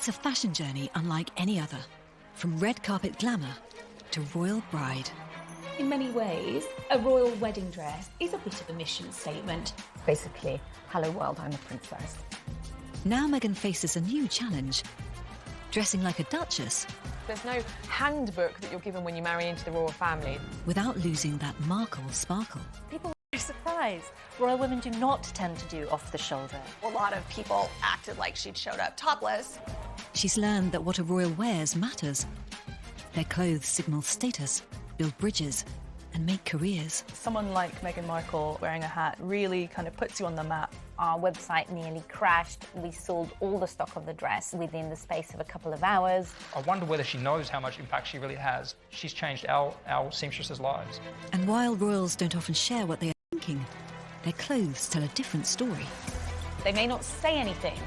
It's a fashion journey unlike any other, from red carpet glamour to royal bride. In many ways, a royal wedding dress is a bit of a mission statement. Basically, hello world, I'm a princess. Now Meghan faces a new challenge, dressing like a duchess. There's no handbook that you're given when you marry into the royal family. Without losing that Markle sparkle. People are surprised. Royal women do not tend to do off the shoulder. A lot of people acted like she'd showed up topless. She's learned that what a royal wears matters. Their clothes signal status, build bridges, and make careers. Someone like Meghan Markle wearing a hat really kind of puts you on the map. Our website nearly crashed. We sold all the stock of the dress within the space of a couple of hours. I wonder whether she knows how much impact she really has. She's changed our seamstresses' lives. And while royals don't often share what they are thinking, their clothes tell a different story. They may not say anything,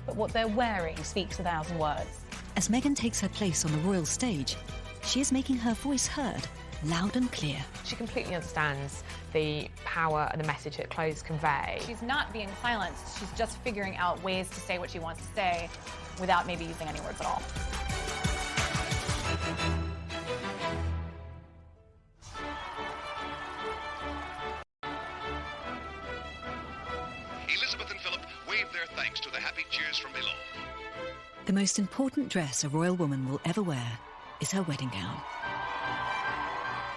but what they're wearing speaks 1,000 words. As Meghan takes her place on the royal stage, she is making her voice heard, loud and clear. She completely understands the power and the message that clothes convey. She's not being silenced, she's just figuring out ways to say what she wants to say without maybe using any words at all. Elizabeth and Philip wave their thanks to the happy cheers from below. The most important dress a royal woman will ever wear is her wedding gown.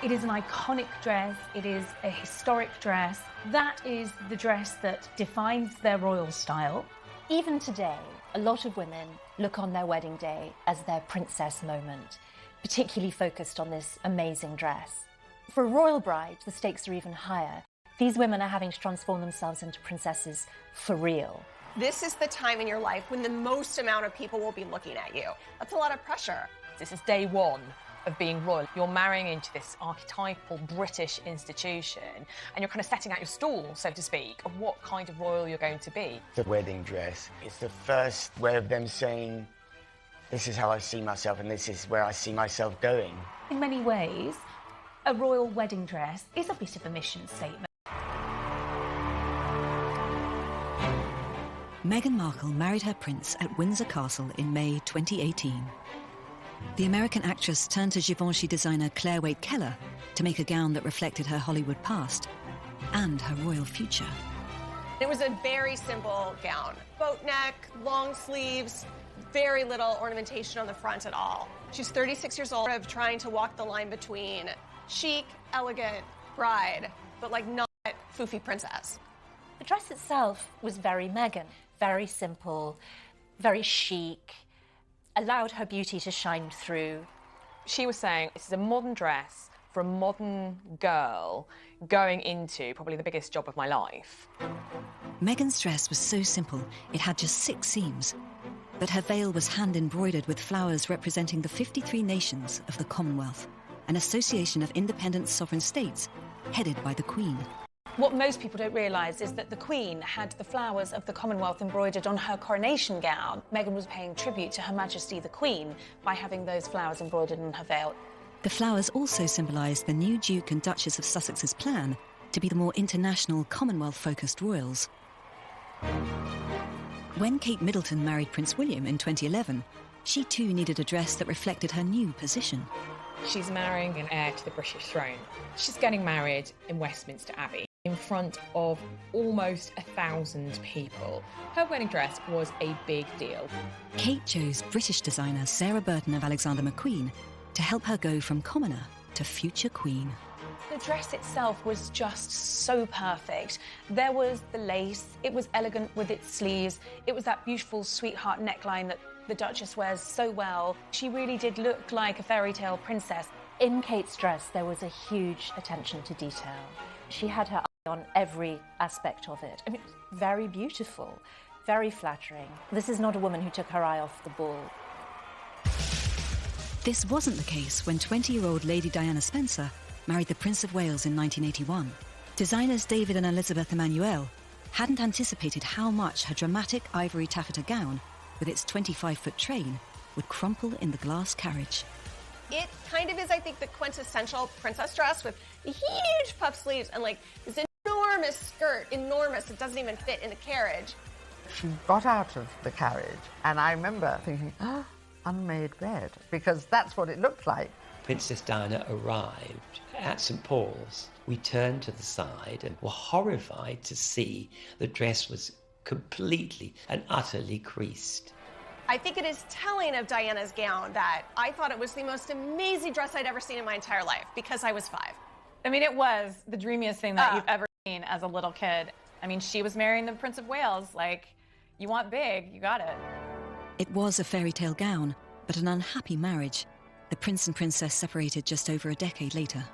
It is an iconic dress, it is a historic dress. That is the dress that defines their royal style. Even today, a lot of women look on their wedding day as their princess moment, particularly focused on this amazing dress. For a royal bride, the stakes are even higher. These women are having to transform themselves into princesses for real. This is the time in your life when the most amount of people will be looking at you. That's a lot of pressure. This is day one of being royal. You're marrying into this archetypal British institution and you're kind of setting out your stall, so to speak, of what kind of royal you're going to be. The wedding dress, it's the first way of them saying, this is how I see myself and this is where I see myself going. In many ways, a royal wedding dress is a bit of a mission statement. Meghan Markle married her prince at Windsor Castle in May 2018. The American actress turned to Givenchy designer Claire Waite Keller to make a gown that reflected her Hollywood past and her royal future. It was a very simple gown. Boat neck, long sleeves, very little ornamentation on the front at all. She's 36 years old, of trying to walk the line between chic, elegant bride, but like not foofy princess. The dress itself was very Meghan, very simple, very chic, allowed her beauty to shine through. She was saying this is a modern dress for a modern girl going into probably the biggest job of my life. Meghan's dress was so simple, it had just 6 seams. But her veil was hand-embroidered with flowers representing the 53 nations of the Commonwealth, an association of independent sovereign states headed by the Queen. What most people don't realise is that the Queen had the flowers of the Commonwealth embroidered on her coronation gown. Meghan was paying tribute to Her Majesty the Queen by having those flowers embroidered on her veil. The flowers also symbolise the new Duke and Duchess of Sussex's plan to be the more international, Commonwealth-focused royals. When Kate Middleton married Prince William in 2011, she too needed a dress that reflected her new position. She's marrying an heir to the British throne. She's getting married in Westminster Abbey in front of almost 1,000 people. Her wedding dress was a big deal. Kate chose British designer Sarah Burton of Alexander McQueen to help her go from commoner to future queen. The dress itself was just so perfect. There was the lace, it was elegant with its sleeves, it was that beautiful sweetheart neckline that the Duchess wears so well. She really did look like a fairy tale princess. In Kate's dress, there was a huge attention to detail. She had her eye on every aspect of it. I mean, very beautiful, very flattering. This is not a woman who took her eye off the ball. This wasn't the case when 20-year-old Lady Diana Spencer married the Prince of Wales in 1981. Designers David and Elizabeth Emanuel hadn't anticipated how much her dramatic ivory taffeta gown, with its 25-foot train, would crumple in the glass carriage. It kind of is, I think, the quintessential princess dress with the huge puff sleeves and like this enormous skirt, enormous, it doesn't even fit in a carriage. She got out of the carriage, and I remember thinking, oh, unmade bed, because that's what it looked like. Princess Diana arrived at St. Paul's. We turned to the side and were horrified to see the dress was completely and utterly creased. I think it is telling of Diana's gown that I thought it was the most amazing dress I'd ever seen in my entire life, because I was 5. I mean, it was the dreamiest thing that you've ever seen as a little kid. I mean, she was marrying the Prince of Wales. Like, you want big, you got it. It was a fairy tale gown, but an unhappy marriage. The prince and princess separated just over a decade later.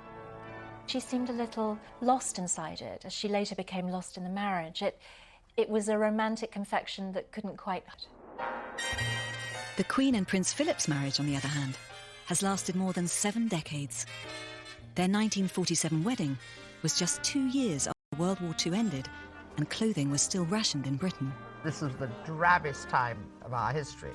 She seemed a little lost inside it, as she later became lost in the marriage. It was a romantic confection that couldn't quite... The Queen and Prince Philip's marriage, on the other hand, has lasted more than 7 decades. Their 1947 wedding was just 2 years after World War II ended, and clothing was still rationed in Britain. This is the drabbest time of our history,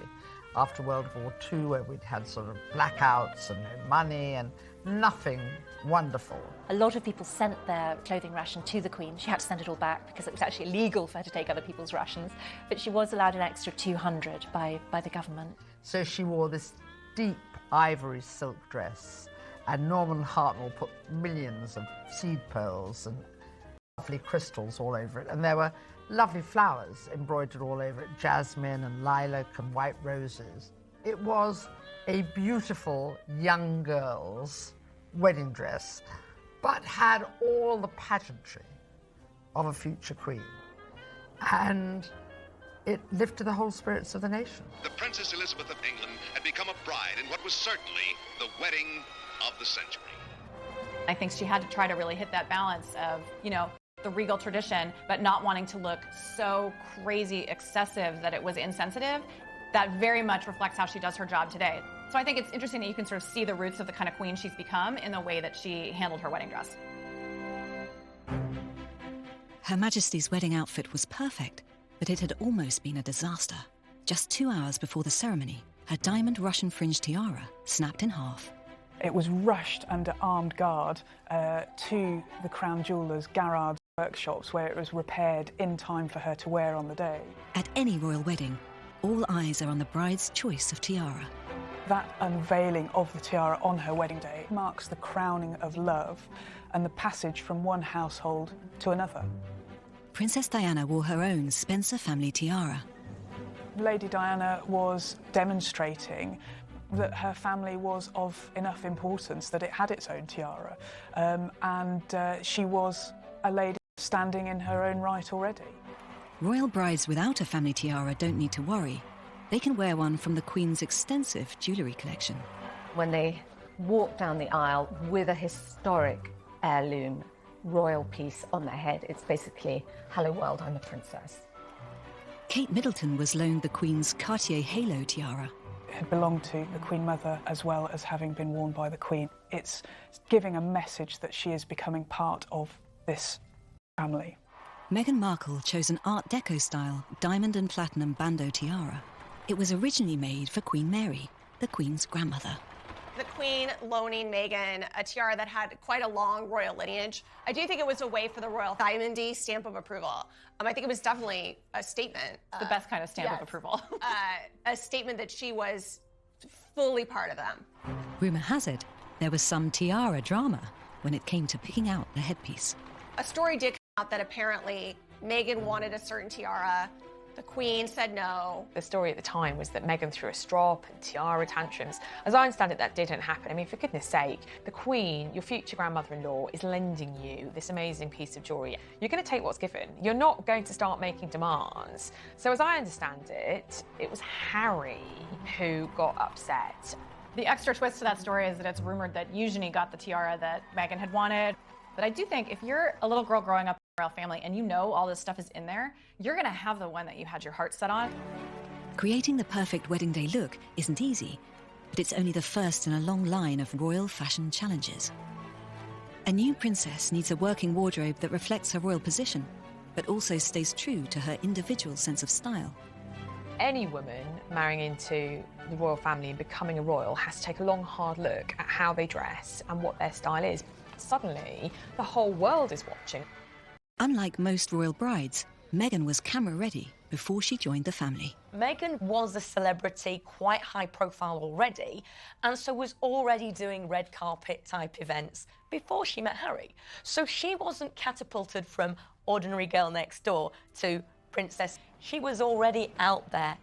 after World War II, where we'd had sort of blackouts and no money and nothing wonderful. A lot of people sent their clothing ration to the Queen. She had to send it all back because it was actually illegal for her to take other people's rations, but she was allowed an extra 200 by the government. So she wore this deep ivory silk dress, and Norman Hartnell put millions of seed pearls and lovely crystals all over it, and there were lovely flowers embroidered all over it, jasmine and lilac and white roses. It was a beautiful young girl's wedding dress, but had all the pageantry of a future queen. And it lifted the whole spirits of the nation. The Princess Elizabeth of England had become a bride in what was certainly the wedding of the century. I think she had to try to really hit that balance of, you know, the regal tradition, but not wanting to look so crazy excessive that it was insensitive. That very much reflects how she does her job today. So I think it's interesting that you can sort of see the roots of the kind of queen she's become in the way that she handled her wedding dress. Her Majesty's wedding outfit was perfect, but it had almost been a disaster. Just 2 hours before the ceremony, her diamond Russian fringe tiara snapped in half. It was rushed under armed guard to the Crown Jewellers' Garrard's workshops, where it was repaired in time for her to wear on the day. At any royal wedding, all eyes are on the bride's choice of tiara. That unveiling of the tiara on her wedding day marks the crowning of love and the passage from one household to another. Princess Diana wore her own Spencer family tiara. Lady Diana was demonstrating that her family was of enough importance that it had its own tiara, and she was a lady standing in her own right already. Royal brides without a family tiara don't need to worry. They can wear one from the Queen's extensive jewellery collection. When they walk down the aisle with a historic heirloom royal piece on their head, it's basically, hello world, I'm a princess. Kate Middleton was loaned the Queen's Cartier Halo tiara. It had belonged to the Queen Mother as well as having been worn by the Queen. It's giving a message that she is becoming part of this family. Meghan Markle chose an Art Deco style diamond and platinum bandeau tiara. It was originally made for Queen Mary, the Queen's grandmother. The Queen loaning Meghan a tiara that had quite a long royal lineage. I do think it was a way for the royal diamondy stamp of approval. I think it was definitely a statement. The best kind of stamp of approval. A statement that she was fully part of them. Rumour has it there was some tiara drama when it came to picking out the headpiece. A story did come out that apparently Meghan wanted a certain tiara. The Queen said no. The story at the time was that Meghan threw a strop and tiara tantrums. As I understand it, that didn't happen. I mean, for goodness sake, the Queen, your future grandmother-in-law, is lending you this amazing piece of jewellery. You're going to take what's given. You're not going to start making demands. So as I understand it, it was Harry who got upset. The extra twist to that story is that it's rumoured that Eugenie got the tiara that Meghan had wanted. But I do think if you're a little girl growing up in a royal family and you know all this stuff is in there, you're going to have the one that you had your heart set on. Creating the perfect wedding day look isn't easy, but it's only the first in a long line of royal fashion challenges. A new princess needs a working wardrobe that reflects her royal position, but also stays true to her individual sense of style. Any woman marrying into the royal family and becoming a royal has to take a long, hard look at how they dress and what their style is. Suddenly, the whole world is watching. Unlike most royal brides, Meghan was camera ready before she joined the family. Meghan was a celebrity, quite high profile already, and so was already doing red carpet type events before she met Harry. So she wasn't catapulted from ordinary girl next door to princess. She was already out there.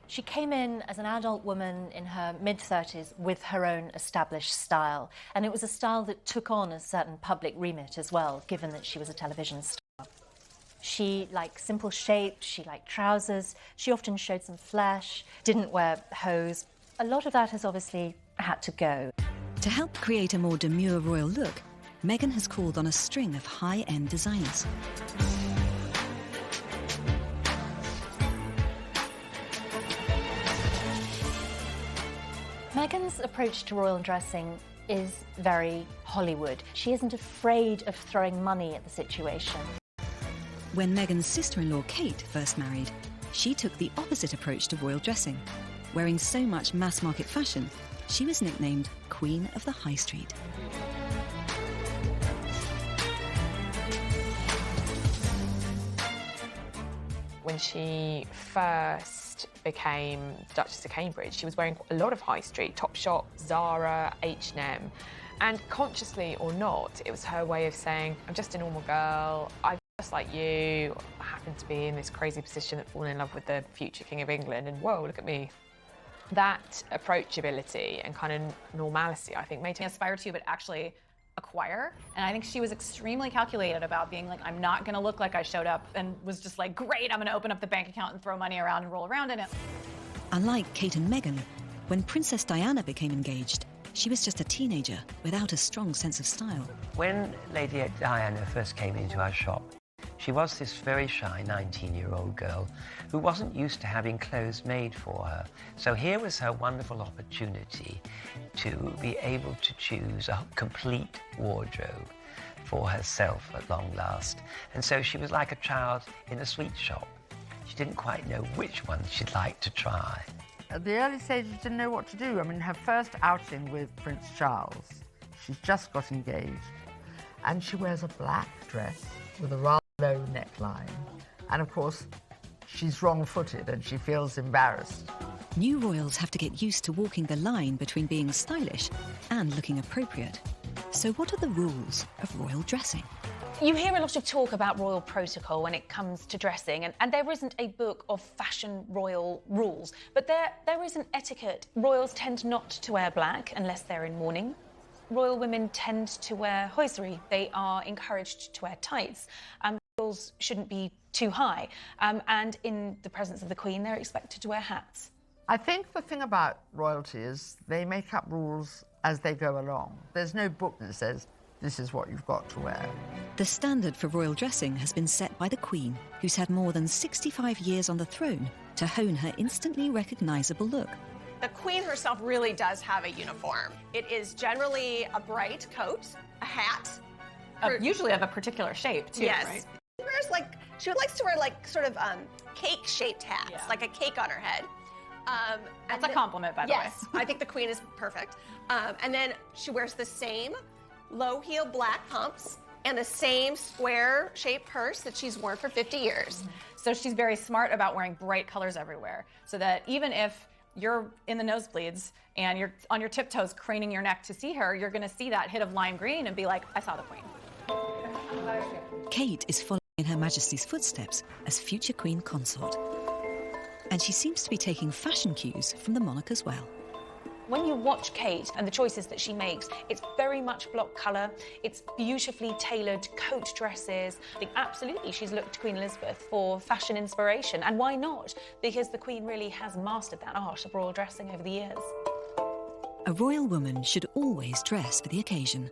She came in as an adult woman in her mid-30s with her own established style, and it was a style that took on a certain public remit as well, given that she was a television star. She liked simple shapes, she liked trousers, she often showed some flesh, didn't wear hose. A lot of that has obviously had to go. To help create a more demure royal look, Meghan has called on a string of high-end designers. Meghan's approach to royal dressing is very Hollywood. She isn't afraid of throwing money at the situation. When Meghan's sister-in-law Kate first married, she took the opposite approach to royal dressing. Wearing so much mass-market fashion, she was nicknamed Queen of the High Street. When she first became Duchess of Cambridge, she was wearing a lot of high street, Topshop, Zara, H&M. And consciously or not, it was her way of saying, I'm just a normal girl, I'm just like you, I happen to be in this crazy position of falling in love with the future King of England, and whoa, look at me. That approachability and kind of normalcy, I think, made her aspire to, but actually acquire. And I think she was extremely calculated about being like, I'm not gonna look like I showed up and was just like, great, I'm gonna open up the bank account and throw money around and roll around in it. Unlike Kate and Meghan, when Princess Diana became engaged, she was just a teenager without a strong sense of style. When Lady Diana first came into our shop, she was this very shy 19-year-old girl who wasn't used to having clothes made for her. So here was her wonderful opportunity to be able to choose a complete wardrobe for herself at long last. And so she was like a child in a sweet shop. She didn't quite know which one she'd like to try. At the early stages, she didn't know what to do. I mean, her first outing with Prince Charles, she's just got engaged, and she wears a black dress with a rather low neckline. And of course, she's wrong-footed and she feels embarrassed. New royals have to get used to walking the line between being stylish and looking appropriate. So what are the rules of royal dressing? You hear a lot of talk about royal protocol when it comes to dressing, and there isn't a book of fashion royal rules, but there is an etiquette. Royals tend not to wear black unless they're in mourning. Royal women tend to wear hosiery. They are encouraged to wear tights. Royals shouldn't be too high, and in the presence of the Queen, they're expected to wear hats. I think the thing about royalty is they make up rules as they go along. There's no book that says, this is what you've got to wear. The standard for royal dressing has been set by the Queen, who's had more than 65 years on the throne to hone her instantly recognisable look. The Queen herself really does have a uniform. It is generally a bright coat, a hat. Usually of a particular shape, too, yes. Right? She likes to wear sort of cake-shaped hats, like a cake on her head. That's a compliment, by the way. Yes, I think the Queen is perfect. And then she wears the same low-heel black pumps and the same square-shaped purse that she's worn for 50 years. So she's very smart about wearing bright colors everywhere, so that even if you're in the nosebleeds and you're on your tiptoes craning your neck to see her, you're going to see that hit of lime green and be like, I saw the Queen. Kate is following in Her Majesty's footsteps as future Queen Consort. And she seems to be taking fashion cues from the monarch as well. When you watch Kate and the choices that she makes, it's very much block colour, it's beautifully tailored coat dresses. I think absolutely she's looked to Queen Elizabeth for fashion inspiration, and why not? Because the Queen really has mastered that art of royal dressing over the years. A royal woman should always dress for the occasion,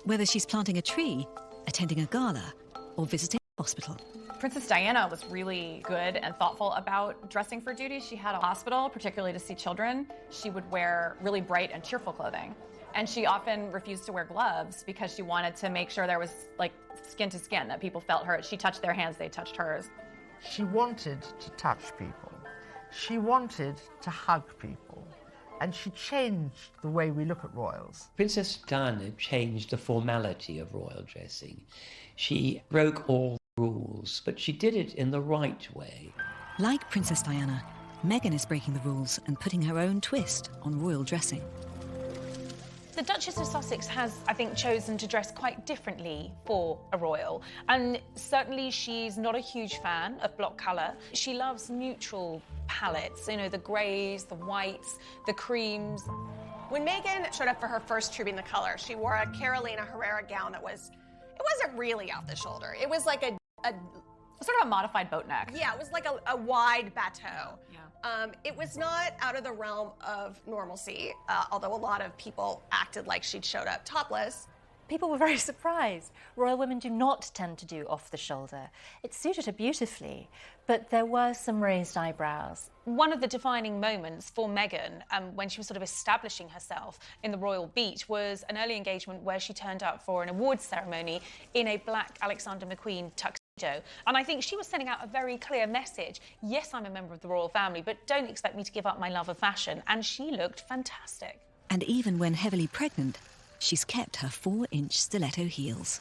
whether she's planting a tree, attending a gala, or visiting a hospital. Princess Diana was really good and thoughtful about dressing for duty. She had a hospital, particularly to see children. She would wear really bright and cheerful clothing. And she often refused to wear gloves because she wanted to make sure there was like skin to skin, that people felt her. She touched their hands, they touched hers. She wanted to touch people. She wanted to hug people. And she changed the way we look at royals. Princess Diana changed the formality of royal dressing. She broke all rules, but she did it in the right way. Like Princess Diana, Meghan is breaking the rules and putting her own twist on royal dressing. The Duchess of Sussex has, I think, chosen to dress quite differently for a royal. And certainly she's not a huge fan of block colour. She loves neutral palettes, you know, the greys, the whites, the creams. When Meghan showed up for her first True Being the Colour, she wore a Carolina Herrera gown that wasn't really off the shoulder. It was like a sort of a modified boat neck. Yeah, it was like a wide bateau. Yeah. It was not out of the realm of normalcy, although a lot of people acted like she'd showed up topless. People were very surprised. Royal women do not tend to do off the shoulder. It suited her beautifully, but there were some raised eyebrows. One of the defining moments for Meghan when she was sort of establishing herself in the royal beat was an early engagement where she turned up for an awards ceremony in a black Alexander McQueen tuxedo. And I think she was sending out a very clear message. Yes, I'm a member of the royal family, but don't expect me to give up my love of fashion. And she looked fantastic. And even when heavily pregnant, she's kept her 4-inch stiletto heels.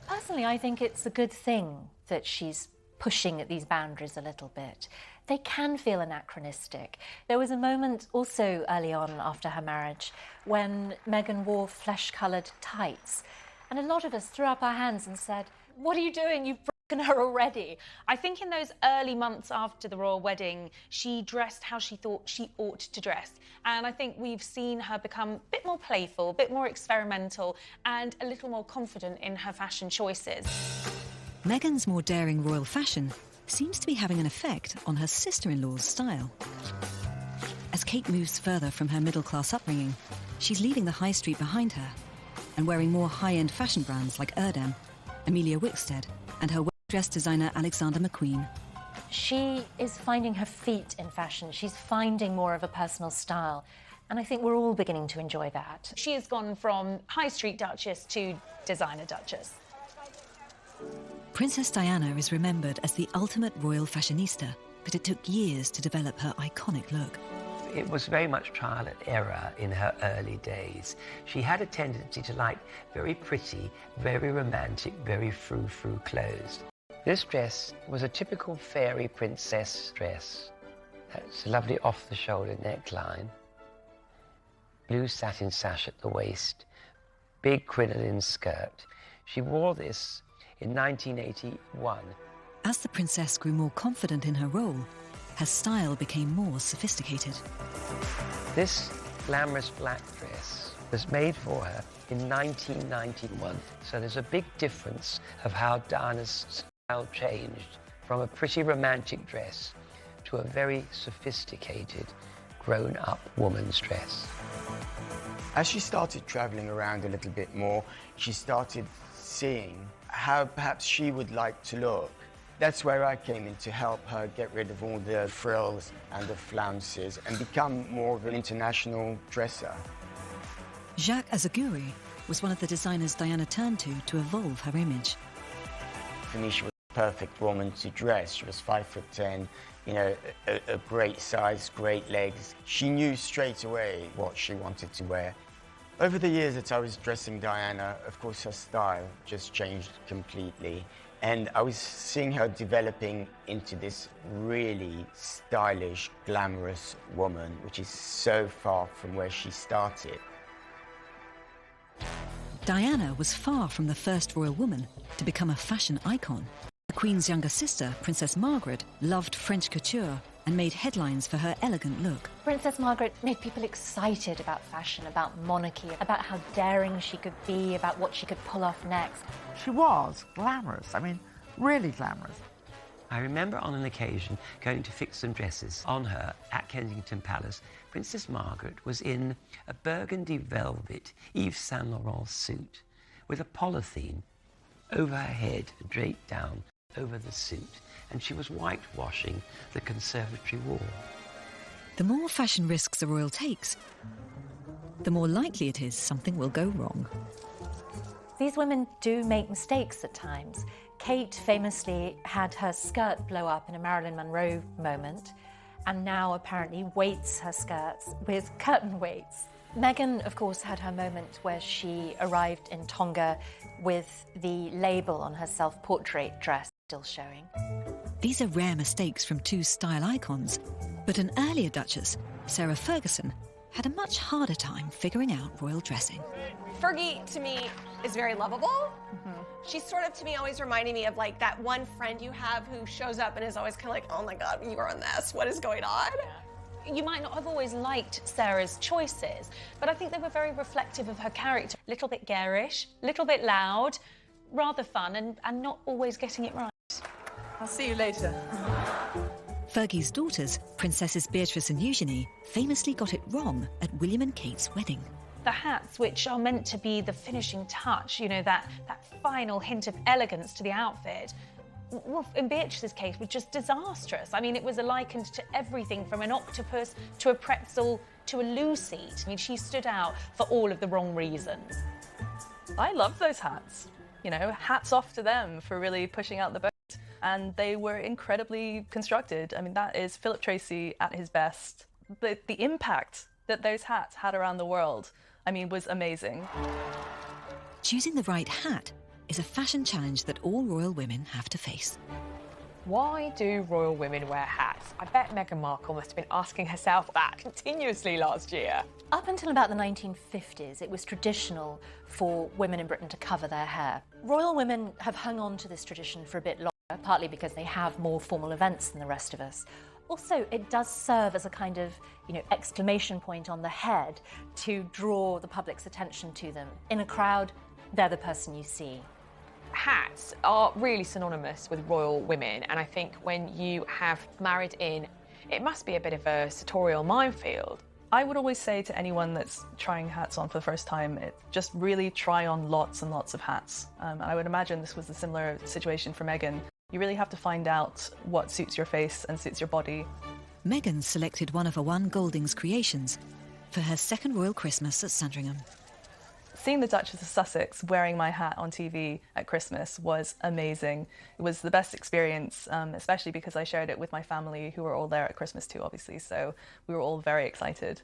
Personally, I think it's a good thing that she's pushing at these boundaries a little bit. They can feel anachronistic. There was a moment also early on after her marriage when Meghan wore flesh-coloured tights. And a lot of us threw up our hands and said, "What are you doing? You've broken her already." I think in those early months after the royal wedding, she dressed how she thought she ought to dress. And I think we've seen her become a bit more playful, a bit more experimental, and a little more confident in her fashion choices. Meghan's more daring royal fashion seems to be having an effect on her sister-in-law's style. As Kate moves further from her middle-class upbringing, she's leaving the high street behind her and wearing more high-end fashion brands like Erdem, Amelia Wickstead, and her well-dressed designer Alexander McQueen. She is finding her feet in fashion. She's finding more of a personal style. And I think we're all beginning to enjoy that. She has gone from high street duchess to designer duchess. Princess Diana is remembered as the ultimate royal fashionista, but it took years to develop her iconic look. It was very much trial and error in her early days. She had a tendency to like very pretty, very romantic, very frou-frou clothes. This dress was a typical fairy princess dress. It's a lovely off-the-shoulder neckline, blue satin sash at the waist, big crinoline skirt. She wore this in 1981. As the princess grew more confident in her role, her style became more sophisticated. This glamorous black dress was made for her in 1991, so there's a big difference of how Diana's style changed from a pretty romantic dress to a very sophisticated, grown-up woman's dress. As she started traveling around a little bit more, she started seeing how perhaps she would like to look. That's where I came in to help her get rid of all the frills and the flounces and become more of an international dresser. Jacques Azaguri was one of the designers Diana turned to evolve her image. For me, she was the perfect woman to dress. She was 5'10", you know, a great size, great legs. She knew straight away what she wanted to wear. Over the years that I was dressing Diana, of course, her style just changed completely. And I was seeing her developing into this really stylish, glamorous woman, which is so far from where she started. Diana was far from the first royal woman to become a fashion icon. The Queen's younger sister, Princess Margaret, loved French couture and made headlines for her elegant look. Princess Margaret made people excited about fashion, about monarchy, about how daring she could be, about what she could pull off next. She was glamorous, I mean, really glamorous. I remember on an occasion going to fix some dresses on her at Kensington Palace. Princess Margaret was in a burgundy velvet Yves Saint Laurent suit with a polythene over her head, draped down over the suit, and she was whitewashing the conservatory wall. The more fashion risks a royal takes, the more likely it is something will go wrong. These women do make mistakes at times. Kate famously had her skirt blow up in a Marilyn Monroe moment, and now apparently weights her skirts with curtain weights. Meghan, of course, had her moment where she arrived in Tonga with the label on her self-portrait dress still showing. These are rare mistakes from two style icons, but an earlier Duchess, Sarah Ferguson, had a much harder time figuring out royal dressing. Fergie, to me, is very lovable. She's sort of, to me, always reminding me of like that one friend you have who shows up and is always kind of like, oh my God, you are a mess. What is going on? You might not have always liked Sarah's choices, but I think they were very reflective of her character. A little bit garish, a little bit loud, rather fun, and not always getting it right. I'll see you later. Fergie's daughters, Princesses Beatrice and Eugenie, famously got it wrong at William and Kate's wedding. The hats, which are meant to be the finishing touch, you know, that final hint of elegance to the outfit, well, in Beatrice's case, was just disastrous. I mean, it was likened to everything from an octopus to a pretzel to a loo seat. I mean, she stood out for all of the wrong reasons. I love those hats. You know, hats off to them for really pushing out the boat. And they were incredibly constructed. I mean, that is Philip Tracy at his best. The impact that those hats had around the world, I mean, was amazing. Choosing the right hat is a fashion challenge that all royal women have to face. Why do royal women wear hats? I bet Meghan Markle must have been asking herself that continuously last year. Up until about the 1950s, it was traditional for women in Britain to cover their hair. Royal women have hung on to this tradition for a bit longer, partly because they have more formal events than the rest of us. Also, it does serve as a kind of, exclamation point on the head to draw the public's attention to them. In a crowd, they're the person you see. Hats are really synonymous with royal women, and I think when you have married in, it must be a bit of a sartorial minefield. I would always say to anyone that's trying hats on for the first time, just really try on lots and lots of hats. I would imagine this was a similar situation for Meghan. You really have to find out what suits your face and suits your body. Meghan selected one of her one Goldings creations for her second royal Christmas at Sandringham. Seeing the Duchess of Sussex wearing my hat on TV at Christmas was amazing. It was the best experience, especially because I shared it with my family, who were all there at Christmas too, obviously, so we were all very excited.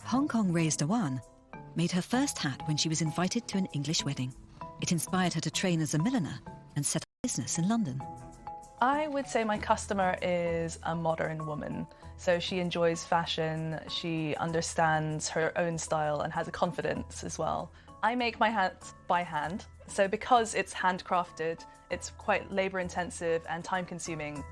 Hong Kong Raised One made her first hat when she was invited to an English wedding. It inspired her to train as a milliner and set up business in London. I would say my customer is a modern woman. So she enjoys fashion, she understands her own style and has a confidence as well. I make my hats by hand, so because it's handcrafted, it's quite labour intensive and time consuming.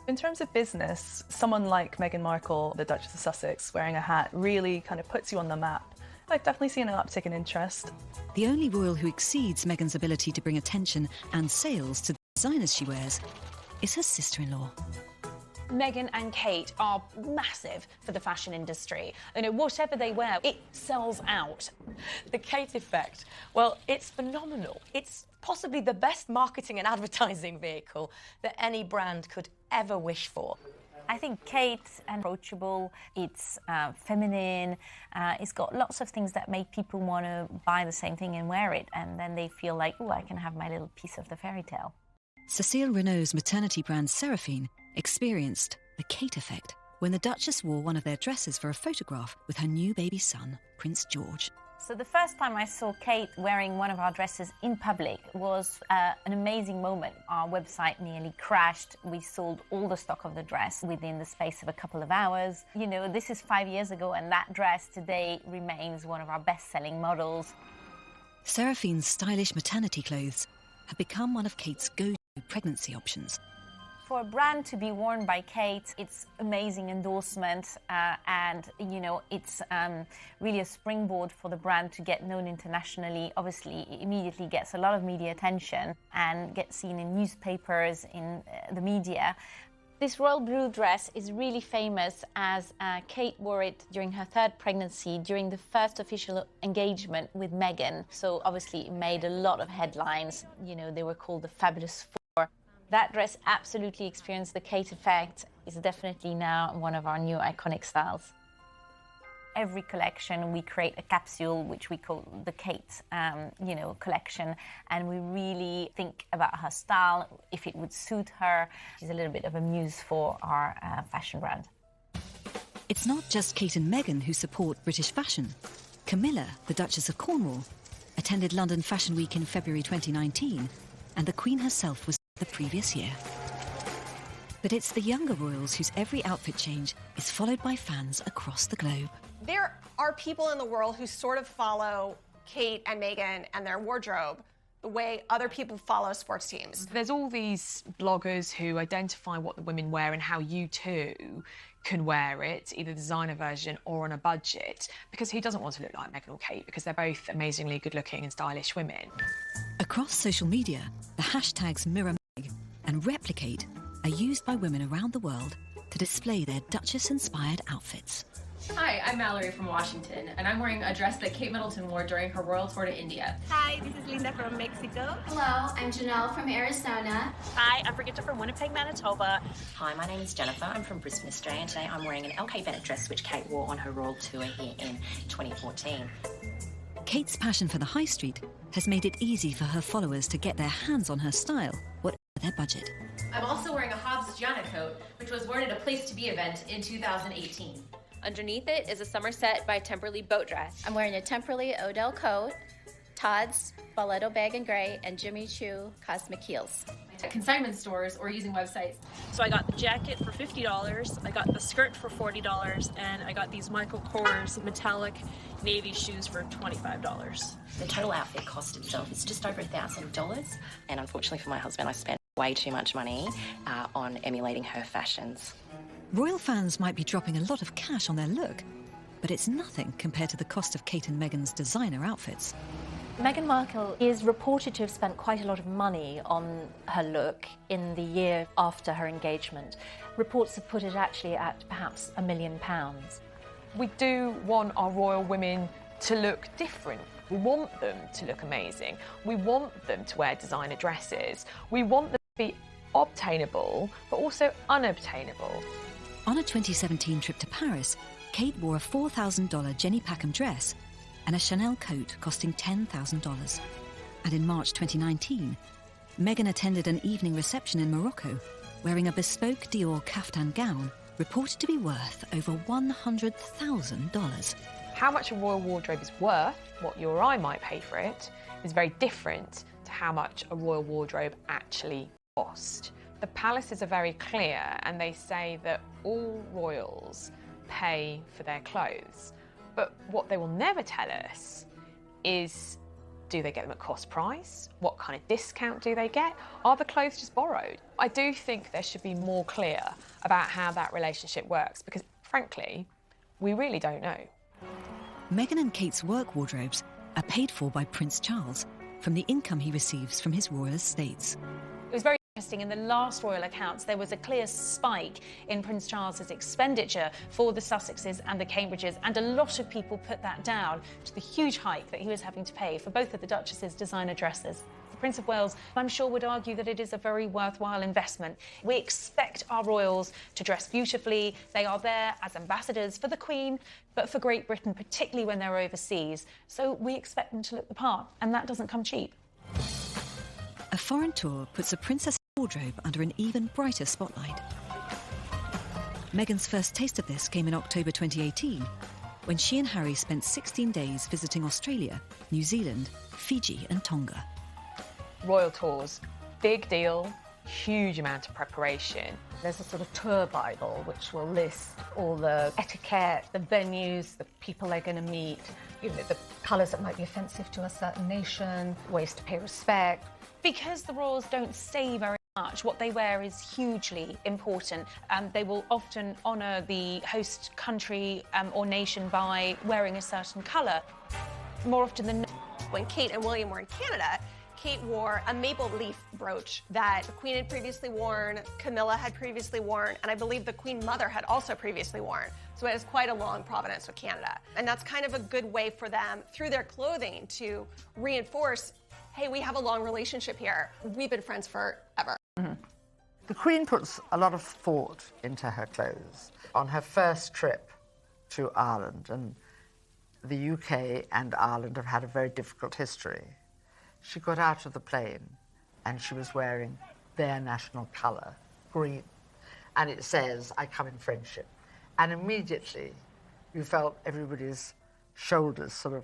In terms of business, someone like Meghan Markle, the Duchess of Sussex, wearing a hat really kind of puts you on the map. I've definitely seen an uptick in interest. The only royal who exceeds Meghan's ability to bring attention and sales to the designers she wears is her sister-in-law. Meghan and Kate are massive for the fashion industry. Whatever they wear, it sells out. The Kate effect, well, it's phenomenal. It's possibly the best marketing and advertising vehicle that any brand could ever wish for. I think Kate's approachable, it's feminine, it's got lots of things that make people want to buy the same thing and wear it, and then they feel like, oh, I can have my little piece of the fairy tale. Cécile Renaud's maternity brand Seraphine experienced the Kate effect when the Duchess wore one of their dresses for a photograph with her new baby son, Prince George. So the first time I saw Kate wearing one of our dresses in public was an amazing moment. Our website nearly crashed. We sold all the stock of the dress within the space of a couple of hours. This is 5 years ago, and that dress today remains one of our best-selling models. Seraphine's stylish maternity clothes have become one of Kate's go-to pregnancy options. For a brand to be worn by Kate, it's amazing endorsement, and it's really a springboard for the brand to get known internationally. Obviously, it immediately gets a lot of media attention and gets seen in newspapers, in the media. This royal blue dress is really famous as Kate wore it during her third pregnancy, during the first official engagement with Meghan. So obviously it made a lot of headlines. They were called the Fabulous Four. That dress absolutely experienced the Kate effect. It's definitely now one of our new iconic styles. Every collection we create a capsule which we call the Kate, collection, and we really think about her style, if it would suit her. She's a little bit of a muse for our fashion brand. It's not just Kate and Meghan who support British fashion. Camilla, the Duchess of Cornwall, attended London Fashion Week in February 2019, and the Queen herself was the previous year. But it's the younger royals whose every outfit change is followed by fans across the globe. There are people in the world who sort of follow Kate and Meghan and their wardrobe the way other people follow sports teams. There's all these bloggers who identify what the women wear and how you too can wear it, either the designer version or on a budget, because who doesn't want to look like Meghan or Kate, because they're both amazingly good-looking and stylish women. Across social media, the hashtags #MirrorMeg and Replicate are used by women around the world to display their Duchess-inspired outfits. Hi, I'm Mallory from Washington, and I'm wearing a dress that Kate Middleton wore during her royal tour to India. Hi, this is Linda from Mexico. Hello, I'm Janelle from Arizona. Hi, I'm Brigitte from Winnipeg, Manitoba. Hi, my name is Jennifer. I'm from Brisbane, Australia, and today I'm wearing an LK Bennett dress which Kate wore on her royal tour here in 2014. Kate's passion for the high street has made it easy for her followers to get their hands on her style, whatever their budget. I'm also wearing a Hobbs Gianna coat, which was worn at a Place to Be event in 2018. Underneath it is a Somerset by Temperley boat dress. I'm wearing a Temperley Odell coat, Todd's Balletto bag in gray, and Jimmy Choo cosmic heels. At consignment stores or using websites. So I got the jacket for $50, I got the skirt for $40, and I got these Michael Kors metallic navy shoes for $25. The total outfit cost itself is just over $1,000, and unfortunately for my husband, I spent way too much money on emulating her fashions. Royal fans might be dropping a lot of cash on their look, but it's nothing compared to the cost of Kate and Meghan's designer outfits. Meghan Markle is reported to have spent quite a lot of money on her look in the year after her engagement. Reports have put it actually at perhaps £1 million. We do want our royal women to look different. We want them to look amazing. We want them to wear designer dresses. We want them to be obtainable, but also unobtainable. On a 2017 trip to Paris, Kate wore a $4,000 Jenny Packham dress and a Chanel coat costing $10,000. And in March 2019, Meghan attended an evening reception in Morocco, wearing a bespoke Dior caftan gown reported to be worth over $100,000. How much a royal wardrobe is worth, what you or I might pay for it, is very different to how much a royal wardrobe actually cost. The palaces are very clear, and they say that all royals pay for their clothes. But what they will never tell us is, do they get them at cost price? What kind of discount do they get? Are the clothes just borrowed? I do think there should be more clear about how that relationship works, because frankly, we really don't know. Meghan and Kate's work wardrobes are paid for by Prince Charles from the income he receives from his royal estates. It was very interesting. In the last royal accounts, there was a clear spike in Prince Charles's expenditure for the Sussexes and the Cambridges, and a lot of people put that down to the huge hike that he was having to pay for both of the Duchess's designer dresses. The Prince of Wales, I'm sure, would argue that it is a very worthwhile investment. We expect our royals to dress beautifully. They are there as ambassadors for the Queen, but for Great Britain, particularly when they're overseas. So we expect them to look the part, and that doesn't come cheap. A foreign tour puts a princess wardrobe under an even brighter spotlight. Meghan's first taste of this came in October 2018, when she and Harry spent 16 days visiting Australia, New Zealand, Fiji and Tonga. Royal tours, big deal, huge amount of preparation. There's a sort of tour Bible which will list all the etiquette, the venues, the people they're going to meet, you know, the colours that might be offensive to a certain nation, ways to pay respect. Because the royals don't say very much, what they wear is hugely important. They will often honour the host country or nation by wearing a certain colour. More often than not. When Kate and William were in Canada, Kate wore a maple leaf brooch that the Queen had previously worn, Camilla had previously worn, and I believe the Queen Mother had also previously worn. So it has quite a long provenance with Canada. And that's kind of a good way for them, through their clothing, to reinforce, hey, we have a long relationship here. We've been friends forever. Mm-hmm. The Queen puts a lot of thought into her clothes. On her first trip to Ireland, and the UK and Ireland have had a very difficult history, she got out of the plane and she was wearing their national colour, green. And it says, I come in friendship. And immediately you felt everybody's shoulders sort of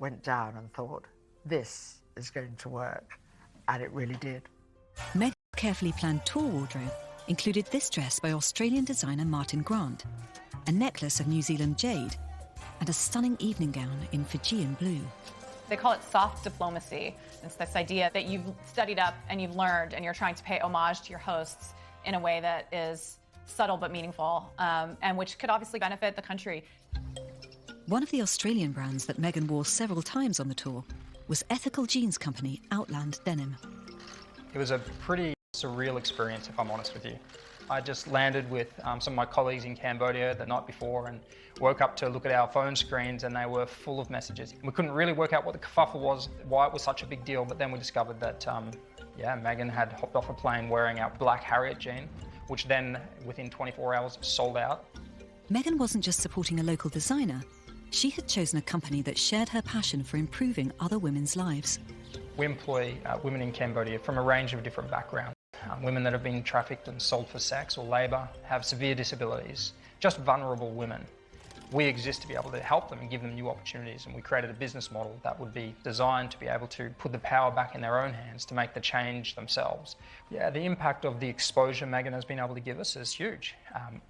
went down and thought, this is going to work. And it really did. Meghan's carefully planned tour wardrobe included this dress by Australian designer Martin Grant, a necklace of New Zealand jade, and a stunning evening gown in Fijian blue. They call it soft diplomacy. It's this idea that you've studied up and you've learned and you're trying to pay homage to your hosts in a way that is subtle but meaningful, and which could obviously benefit the country. One of the Australian brands that Meghan wore several times on the tour was ethical jeans company Outland Denim. It was a pretty surreal experience, if I'm honest with you. I just landed with some of my colleagues in Cambodia the night before and woke up to look at our phone screens and they were full of messages. We couldn't really work out what the kerfuffle was, why it was such a big deal, but then we discovered that, Meghan had hopped off a plane wearing our black Harriet jean, which then, within 24 hours, sold out. Meghan wasn't just supporting a local designer, she had chosen a company that shared her passion for improving other women's lives. We employ women in Cambodia from a range of different backgrounds. Women that have been trafficked and sold for sex or labour, have severe disabilities, just vulnerable women. We exist to be able to help them and give them new opportunities, and we created a business model that would be designed to be able to put the power back in their own hands to make the change themselves. Yeah, the impact of the exposure Meghan has been able to give us is huge.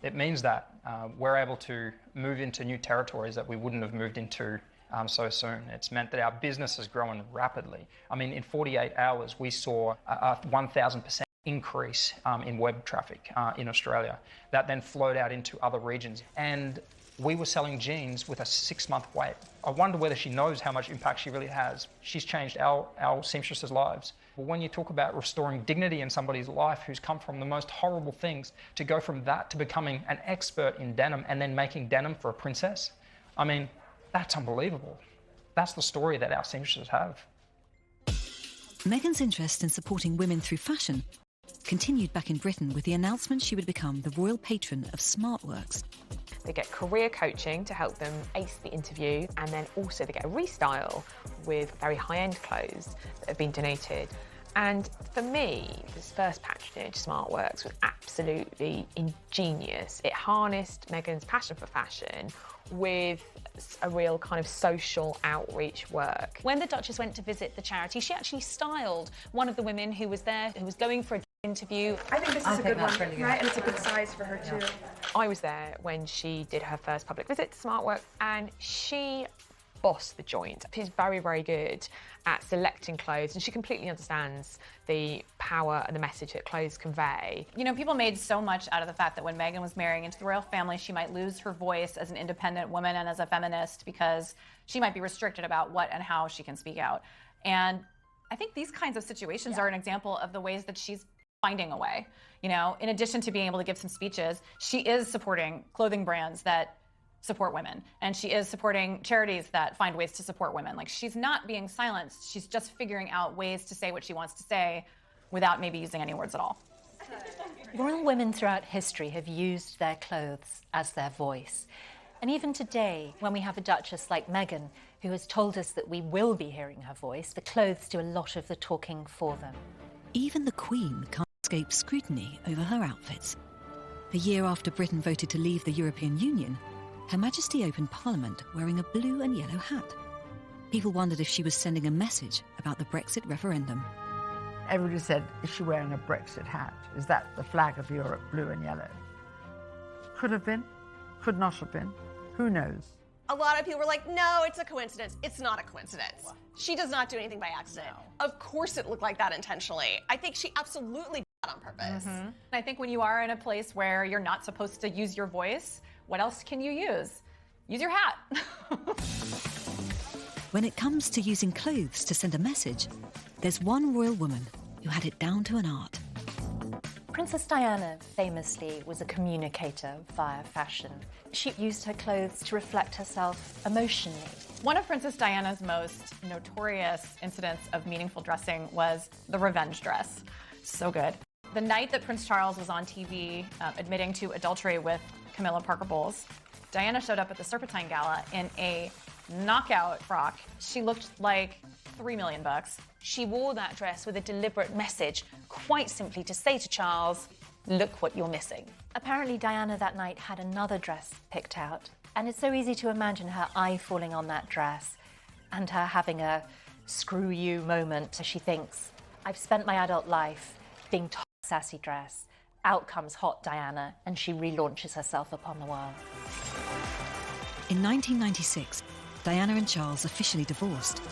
It means that we're able to move into new territories that we wouldn't have moved into so soon. It's meant that our business has grown rapidly. I mean, in 48 hours, we saw a 1,000% increase in web traffic in Australia. That then flowed out into other regions. And we were selling jeans with a 6-month wait. I wonder whether she knows how much impact she really has. She's changed our seamstresses' lives. But when you talk about restoring dignity in somebody's life who's come from the most horrible things, to go from that to becoming an expert in denim and then making denim for a princess, I mean, that's unbelievable. That's the story that our seamstresses have. Meghan's interest in supporting women through fashion continued back in Britain with the announcement she would become the royal patron of SmartWorks. They get career coaching to help them ace the interview, and then also they get a restyle with very high-end clothes that have been donated. And for me, this first patronage, SmartWorks, was absolutely ingenious. It harnessed Meghan's passion for fashion with a real kind of social outreach work. When the Duchess went to visit the charity, she actually styled one of the women who was there, who was going for a interview. I think this is a good one, right? And it's a good size for her too. I was there when she did her first public visit to SmartWorks, and she bossed the joint. She's very, very good at selecting clothes, and she completely understands the power and the message that clothes convey. You know, people made so much out of the fact that when Meghan was marrying into the royal family, she might lose her voice as an independent woman and as a feminist because she might be restricted about what and how she can speak out. And I think these kinds of situations are an example of the ways that she's finding a way. You know, in addition to being able to give some speeches, she is supporting clothing brands that support women, and she is supporting charities that find ways to support women. Like, she's not being silenced, she's just figuring out ways to say what she wants to say without maybe using any words at all. Royal women throughout history have used their clothes as their voice. And even today, when we have a duchess like Meghan, who has told us that we will be hearing her voice, the clothes do a lot of the talking for them. Even the Queen can't escape scrutiny over her outfits. The year after Britain voted to leave the European Union, Her Majesty opened Parliament wearing a blue and yellow hat. People wondered if she was sending a message about the Brexit referendum. Everybody said, is she wearing a Brexit hat? Is that the flag of Europe, blue and yellow? Could have been, could not have been. Who knows? A lot of people were like, no, it's a coincidence. It's not a coincidence. She does not do anything by accident. No. Of course it looked like that intentionally. I think she absolutely did that on purpose. Mm-hmm. I think when you are in a place where you're not supposed to use your voice, what else can you use? Use your hat. When it comes to using clothes to send a message, there's one royal woman who had it down to an art. Princess Diana famously was a communicator via fashion. She used her clothes to reflect herself emotionally. One of Princess Diana's most notorious incidents of meaningful dressing was the revenge dress. So good. The night that Prince Charles was on TV admitting to adultery with Camilla Parker Bowles, Diana showed up at the Serpentine Gala in a knockout frock. She looked like $3 million. She wore that dress with a deliberate message, quite simply to say to Charles, look what you're missing. Apparently Diana that night had another dress picked out, and it's so easy to imagine her eye falling on that dress and her having a screw you moment as she thinks, I've spent my adult life being taught a sassy dress, Out comes hot Diana, and she relaunches herself upon the world. In 1996, Diana and Charles officially divorced.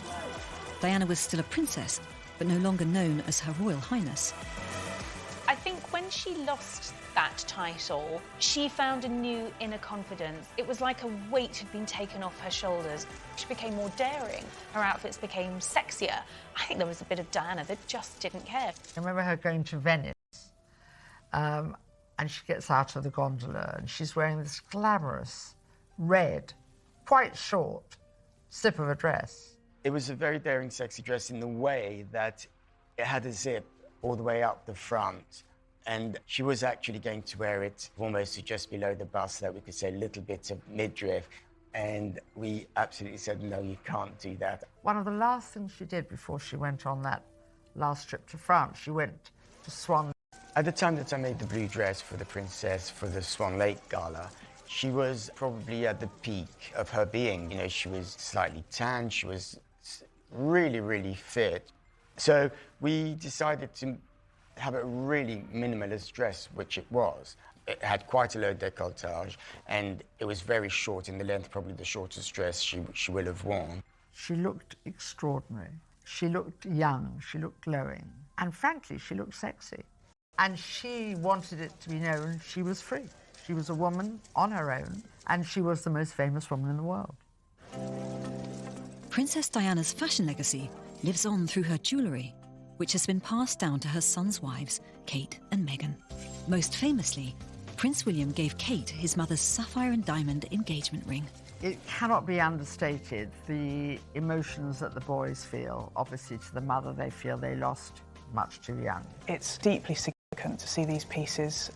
Diana was still a princess, but no longer known as Her Royal Highness. I think when she lost that title, she found a new inner confidence. It was like a weight had been taken off her shoulders. She became more daring. Her outfits became sexier. I think there was a bit of Diana that just didn't care. I remember her going to Venice, and she gets out of the gondola and she's wearing this glamorous, red, quite short slip of a dress. It was a very daring, sexy dress in the way that it had a zip all the way up the front. And she was actually going to wear it almost to just below the bust, so that we could say a little bit of midriff. And we absolutely said, no, you can't do that. One of the last things she did before she went on that last trip to France, she went to Swan. At the time that I made the blue dress for the princess for the Swan Lake Gala, she was probably at the peak of her being. You know, she was slightly tan, she was really, really fit. So we decided to have a really minimalist dress, which it was. It had quite a low décolletage, and it was very short in the length, probably the shortest dress she will have worn. She looked extraordinary. She looked young, she looked glowing, and frankly, she looked sexy. And she wanted it to be known she was free. She was a woman on her own, and she was the most famous woman in the world. Princess Diana's fashion legacy lives on through her jewellery, which has been passed down to her sons' wives, Kate and Meghan. Most famously, Prince William gave Kate his mother's sapphire and diamond engagement ring. It cannot be understated, the emotions that the boys feel. Obviously, to the mother, they feel they lost much too young. It's deeply significant to see these pieces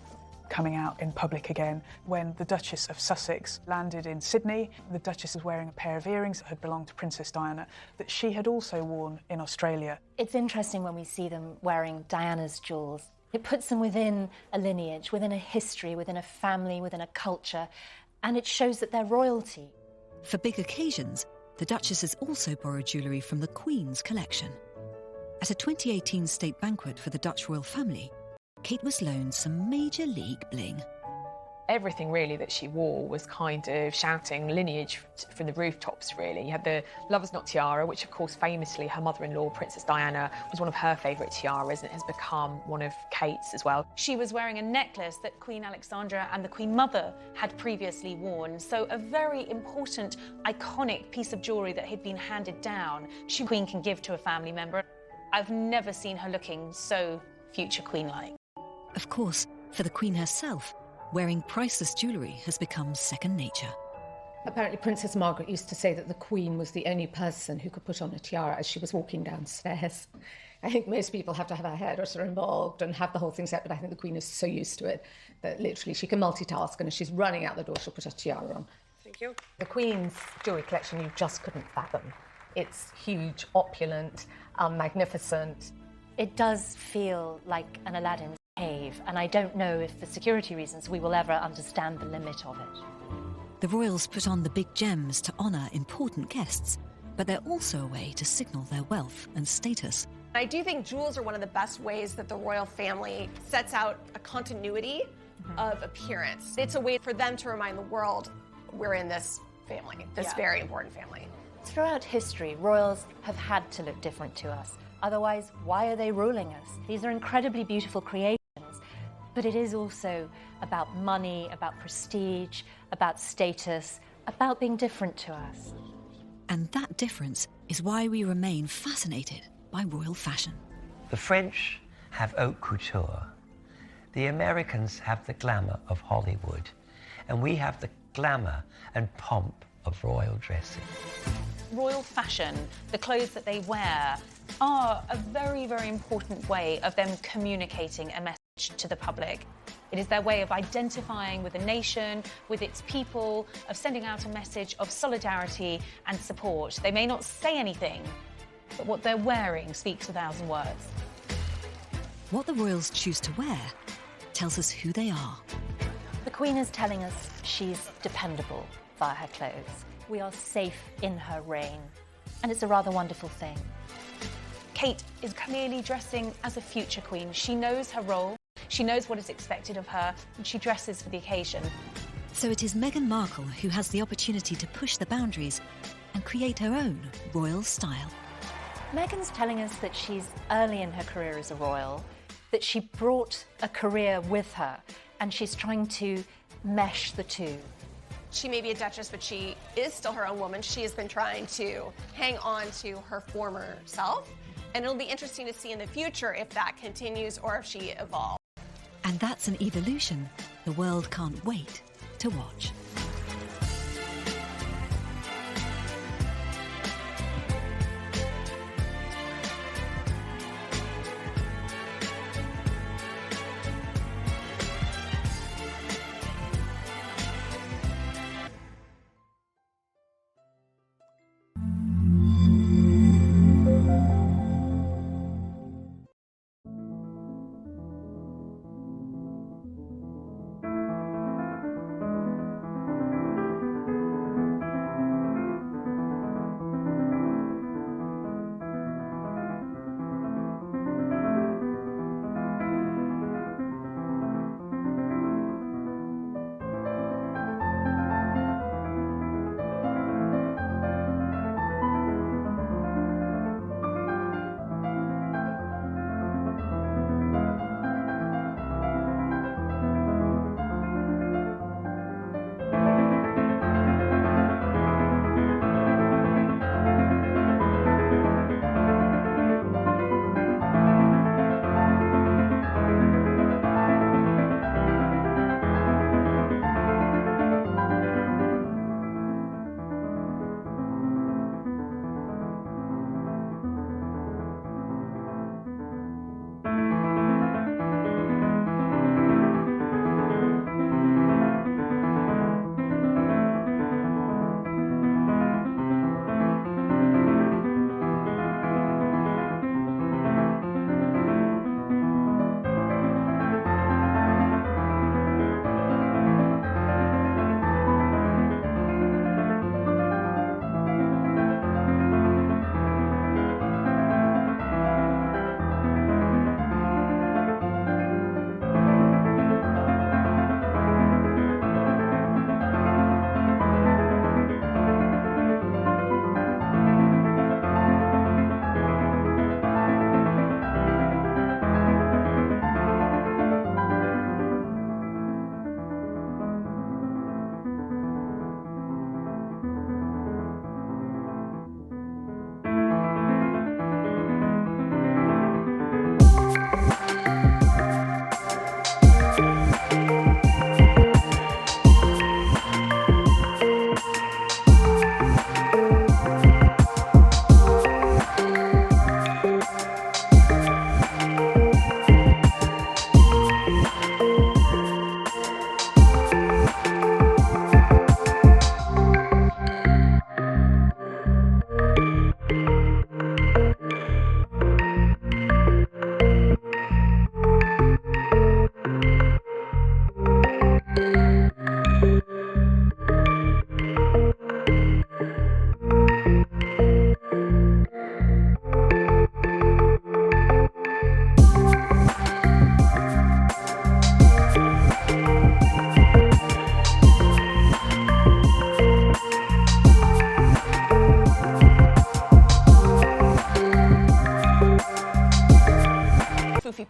coming out in public again. When the Duchess of Sussex landed in Sydney, the Duchess was wearing a pair of earrings that had belonged to Princess Diana that she had also worn in Australia. It's interesting when we see them wearing Diana's jewels. It puts them within a lineage, within a history, within a family, within a culture, and it shows that they're royalty. For big occasions, the Duchess has also borrowed jewellery from the Queen's collection. At a 2018 state banquet for the Dutch royal family, Kate was loaned some Major League bling. Everything really that she wore was kind of shouting lineage from the rooftops, really. You had the Lover's Knot tiara, which of course famously her mother-in-law, Princess Diana, was one of her favourite tiaras and has become one of Kate's as well. She was wearing a necklace that Queen Alexandra and the Queen Mother had previously worn, so a very important, iconic piece of jewellery that had been handed down. The Queen can give to a family member. I've never seen her looking so future Queen-like. Of course, for the Queen herself, wearing priceless jewellery has become second nature. Apparently Princess Margaret used to say that the Queen was the only person who could put on a tiara as she was walking downstairs. I think most people have to have a hairdresser involved and have the whole thing set, but I think the Queen is so used to it that literally she can multitask, and as she's running out the door, she'll put a tiara on. Thank you. The Queen's jewellery collection you just couldn't fathom. It's huge, opulent, magnificent. It does feel like an Aladdin's cave, and I don't know if for security reasons we will ever understand the limit of it. The royals put on the big gems to honour important guests, but they're also a way to signal their wealth and status. I do think jewels are one of the best ways that the royal family sets out a continuity of appearance. It's a way for them to remind the world we're in this family, this very important family. Throughout history, royals have had to look different to us. Otherwise, why are they ruling us? These are incredibly beautiful creations, but it is also about money, about prestige, about status, about being different to us. And that difference is why we remain fascinated by royal fashion. The French have haute couture. The Americans have the glamour of Hollywood. And we have the glamour and pomp of royal dressing. Royal fashion, the clothes that they wear, are a very, very important way of them communicating a message to the public. It is their way of identifying with a nation, with its people, of sending out a message of solidarity and support. They may not say anything, but what they're wearing speaks 1,000 words. What the royals choose to wear tells us who they are. The Queen is telling us she's dependable via her clothes. We are safe in her reign, and it's a rather wonderful thing. Kate is clearly dressing as a future queen. She knows her role. She knows what is expected of her, and she dresses for the occasion. So it is Meghan Markle who has the opportunity to push the boundaries and create her own royal style. Meghan's telling us that she's early in her career as a royal, that she brought a career with her, and she's trying to mesh the two. She may be a duchess, but she is still her own woman. She has been trying to hang on to her former self, and it'll be interesting to see in the future if that continues or if she evolves. And that's an evolution the world can't wait to watch.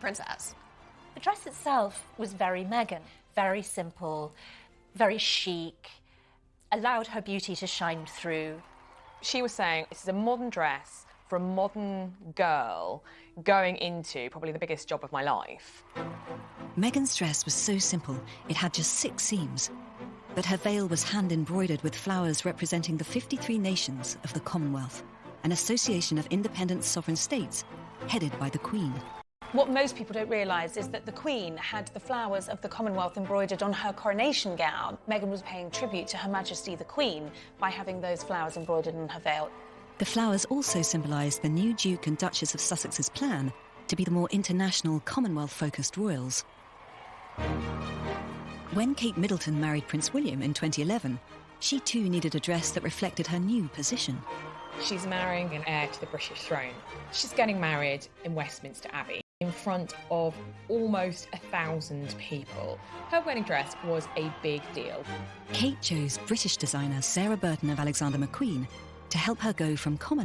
Princess. The dress itself was very Meghan, very simple, very chic, allowed her beauty to shine through. She was saying this is a modern dress for a modern girl going into probably the biggest job of my life. Meghan's dress was so simple, it had just 6 seams. But her veil was hand-embroidered with flowers representing the 53 nations of the Commonwealth, an association of independent sovereign states headed by the Queen. What most people don't realise is that the Queen had the flowers of the Commonwealth embroidered on her coronation gown. Meghan was paying tribute to Her Majesty the Queen by having those flowers embroidered on her veil. The flowers also symbolise the new Duke and Duchess of Sussex's plan to be the more international, Commonwealth-focused royals. When Kate Middleton married Prince William in 2011, she too needed a dress that reflected her new position. She's marrying an heir to the British throne. She's getting married in Westminster Abbey. in front of almost 1,000 people. Her wedding dress was a big deal. Kate chose British designer Sarah Burton of Alexander McQueen to help her go from commoner